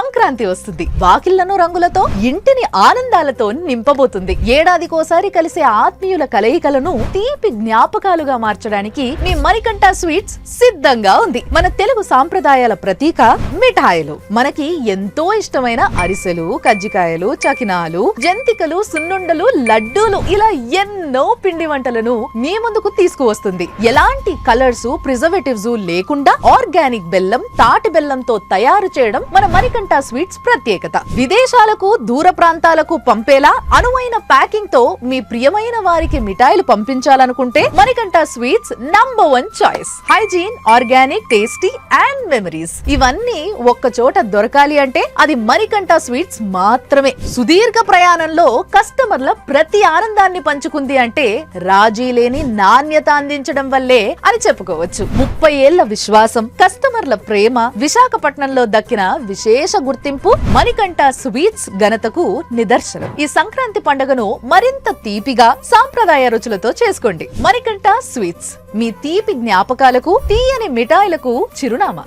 సంక్రాంతి వస్తుంది. వాకిళ్లను రంగులతో, ఇంటిని ఆనందాలతో నింపబోతుంది. ఏడాదికోసారి కలిసే ఆత్మీయుల కలయికలను తీపి జ్ఞాపకాలుగా మార్చడానికి మీ మణికంఠ స్వీట్స్ సిద్ధంగా ఉంది. మన తెలుగు సాంప్రదాయాల ప్రతీక మిఠాయిలు. మనకి ఎంతో ఇష్టమైన అరిసెలు, కజ్జికాయలు, చకినాలు, జంతికలు, సున్నుండలు, లడ్డూలు ఇలా ఎన్నో పిండి వంటలను మీ ముందుకు తీసుకువస్తుంది. ఎలాంటి కలర్స్, ప్రిజర్వేటివ్స్ లేకుండా ఆర్గానిక్ బెల్లం, తాటి బెల్లంతో తయారు చేయడం మన మణికంఠ స్వీట్స్ ప్రత్యేకత. విదేశాలకు, దూర ప్రాంతాలకు పంపేలా అనువైన ప్యాకింగ్ తో మీ ప్రియమైన వారికి మిఠాయిలు పంపించాలనుకుంటే Manikanta sweets number 1 choice. Hygiene, organic, tasty and memories ఇవన్నీ ఒక్క చోట దొరకాలి అంటే అది మణికంఠ స్వీట్స్ మాత్రమే. సుదీర్ఘ ప్రయాణంలో కస్టమర్ల ప్రతి ఆనందాన్ని పంచుకుంది అంటే రాజీ లేని నాణ్యత అందించడం వల్లే అని చెప్పుకోవచ్చు. 30 ఏళ్ల విశ్వాసం, కస్టమర్ల ప్రేమ, విశాఖపట్నంలో దక్కిన విశేష గుర్తింపు మణికంఠ స్వీట్స్ ఘనతకు నిదర్శనం. ఈ సంక్రాంతి పండుగను మరింత తీపిగా, సాంప్రదాయ రుచులతో చేసుకోండి. మణికంఠ స్వీట్స్ మీ తీపి జ్ఞాపకాలకు, తీయని మిఠాయిలకు చిరునామా.